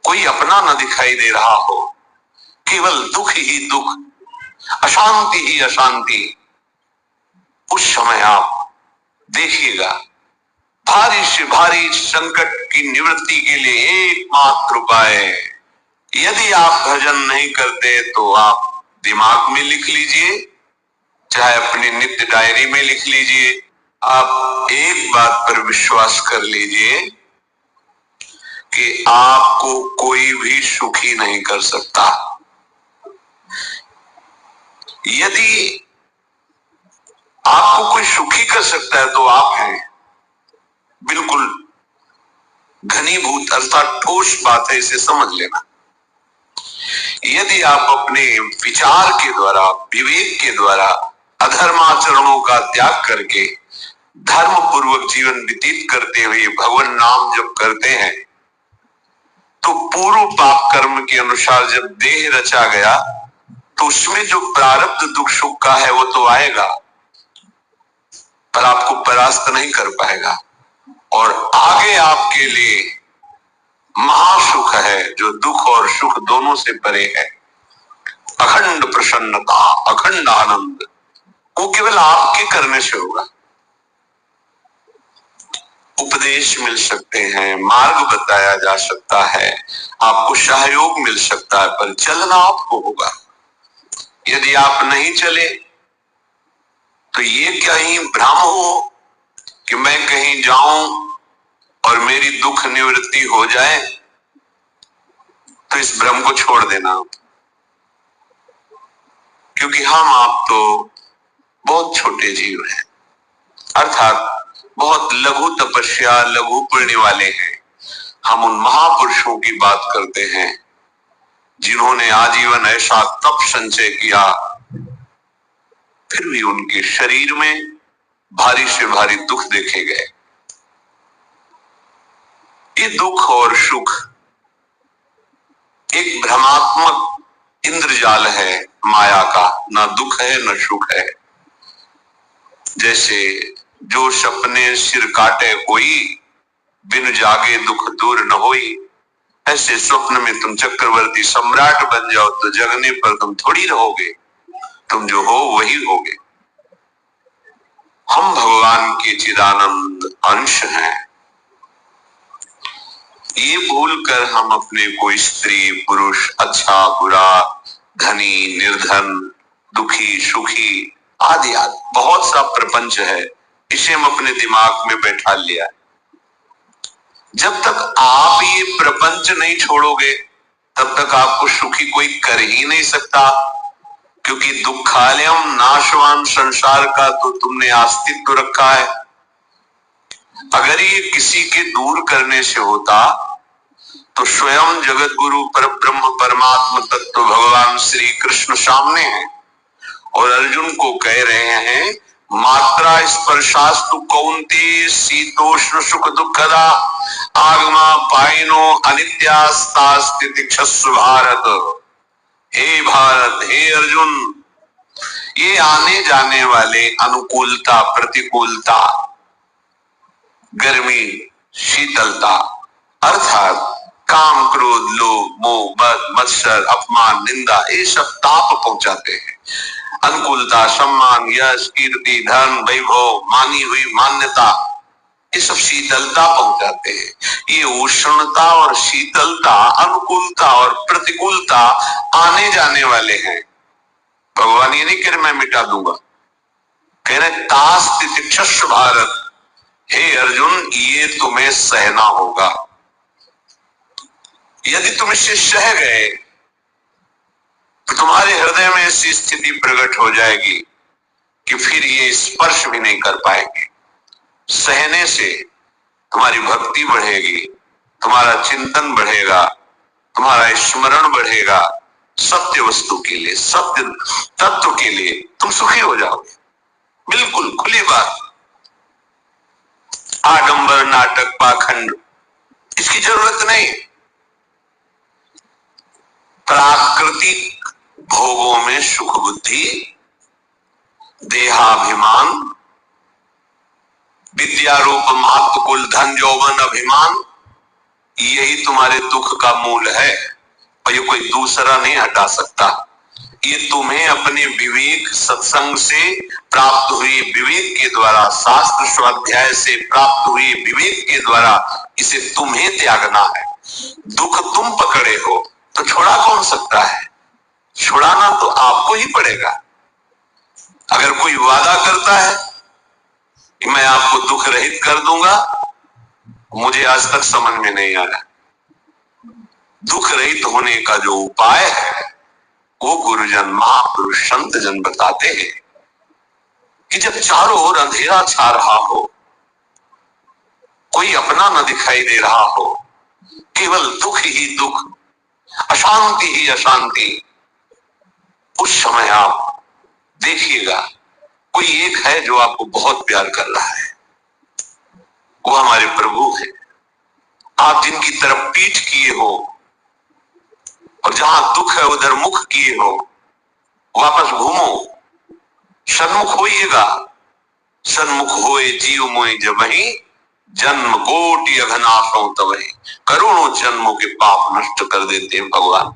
कोई अपना न दिखाई दे रहा हो, केवल दुख ही दुख, अशांति ही अशांति, उस समय आप देखिएगा भारी से भारी संकट की निवृत्ति के लिए एकमात्र उपाय है। यदि आप भजन नहीं करते तो आप दिमाग में लिख लीजिए, चाहे अपनी नित्य डायरी में लिख लीजिए। आप एक बात पर विश्वास कर लीजिए कि आपको कोई भी सुखी नहीं कर सकता। यदि आपको कोई सुखी कर सकता है तो आप हैं। बिल्कुल घनीभूत अर्थात ठोस बात है, इसे समझ लेना। यदि आप अपने विचार के द्वारा, विवेक के द्वारा अधर्माचरणों का त्याग करके धर्म पूर्वक जीवन व्यतीत करते हुए भगवान नाम जप करते हैं, तो पूर्व पाप कर्म के अनुसार जब देह रचा गया तो उसमें जो प्रारब्ध दुख सुख का है वो तो आएगा, पर आपको परास्त नहीं कर पाएगा। और आगे आपके लिए महासुख है जो दुख और सुख दोनों से परे है। अखंड प्रसन्नता, अखंड आनंद, वो केवल आपके करने से होगा। उपदेश मिल सकते हैं, मार्ग बताया जा सकता है, आपको सहयोग मिल सकता है, पर चलना आपको होगा। यदि आप नहीं चले तो ये कहीं भ्रम हो कि मैं कहीं जाऊं और मेरी दुख निवृत्ति हो जाए, तो इस भ्रम को छोड़ देना। क्योंकि हम आप तो बहुत छोटे जीव हैं, अर्थात बहुत लघु तपस्या, लघु पुण्य वाले हैं। हम उन महापुरुषों की बात करते हैं जिन्होंने आजीवन ऐसा तप संचय किया, फिर भी उनके शरीर में भारी से भारी दुख देखे गए। ये दुख और सुख एक भ्रमात्मक इंद्रजाल है माया का, ना दुख है न सुख है। जैसे जो सपने सिर काटे कोई, बिन जागे दुख दूर न होई, ऐसे स्वप्न में तुम चक्रवर्ती सम्राट बन जाओ तो जगने पर तुम थोड़ी रहोगे, तुम जो हो वही होगे। हम भगवान के चिदानंद अंश हैं। ये भूलकर हम अपने को स्त्री पुरुष, अच्छा बुरा, धनी निर्धन, दुखी सुखी आदि आदि बहुत सा प्रपंच है, इसे हम अपने दिमाग में बैठा लिया। जब तक आप ये प्रपंच नहीं छोड़ोगे तब तक आपको सुखी कोई कर ही नहीं सकता, क्योंकि दुखालयम नाशवान संसार का तो तुमने अस्तित्व रखा है। अगर ये किसी के दूर करने से होता तो स्वयं जगत गुरु पर ब्रह्म परमात्मा तत्व भगवान श्री कृष्ण सामने हैं और अर्जुन को कह रहे हैं, मात्रा स्पर्शास्तु कौन्तेय शीतोष्ण सुख दुखदा आगमा पाइनो अनित्यास्तास्तितिक्षस्व भारत। हे भारत, हे अर्जुन, ये आने जाने वाले अनुकूलता प्रतिकूलता, गर्मी शीतलता, अर्थात काम क्रोध लोभ मोह मद मत्सर अपमान निंदा, ये सब ताप पहुंचाते हैं। अनुकूलता सम्मान यश कीर्ति धन वैभव मानी हुई मान्यता, ये सब शीतलता पहुंचाते हैं। ये उष्णता और शीतलता, अनुकूलता और प्रतिकूलता आने जाने वाले हैं। भगवान ये नहीं कह रहे मैं मिटा दूंगा, कह रहे तास्तितिक्षस्व भारत, हे अर्जुन ये तुम्हें सहना होगा। यदि तुम इसे सह गए तो तुम्हारे हृदय में ऐसी स्थिति प्रकट हो जाएगी कि फिर ये स्पर्श भी नहीं कर पाएंगे। सहने से तुम्हारी भक्ति बढ़ेगी, तुम्हारा चिंतन बढ़ेगा, तुम्हारा स्मरण बढ़ेगा, सत्य वस्तु के लिए, सत्य तत्व के लिए तुम सुखी हो जाओगे। बिल्कुल खुली बात। आडंबर नाटक पाखंड इसकी जरूरत नहीं। प्राकृतिक भोगों में सुख बुद्धि, देहाभिमान, विद्यारूप महत्वकुल धन यौवन अभिमान, यही तुम्हारे दुख का मूल है और ये कोई दूसरा नहीं हटा सकता। ये तुम्हें अपने विवेक सत्संग से प्राप्त हुए विवेक के द्वारा, शास्त्र स्वाध्याय से प्राप्त हुए विवेक के द्वारा इसे तुम्हें त्यागना है। दुख तुम पकड़े हो तो छोड़ा कौन सकता है? छुड़ाना तो आपको ही पड़ेगा। अगर कोई वादा करता है कि मैं आपको दुख रहित कर दूंगा, मुझे आज तक समझ में नहीं आया। दुख रहित होने का जो उपाय है वो गुरुजन, महापुरुष, संत जन बताते हैं कि जब चारों ओर अंधेरा छा रहा हो, कोई अपना न दिखाई दे रहा हो, केवल दुख ही दुख, अशांति ही अशांति, उस समय आप देखिएगा कोई एक है जो आपको बहुत प्यार कर रहा है। वो हमारे प्रभु है। आप जिनकी तरफ पीठ किए हो और जहां दुख है उधर मुख किए हो, वापस घूमो, सन्मुख होइएगा। सन्मुख होए जीव मोए जबहि, जन्म कोटि अघनाशों तबहि। करोड़ों जन्मों के पाप नष्ट कर देते हैं भगवान।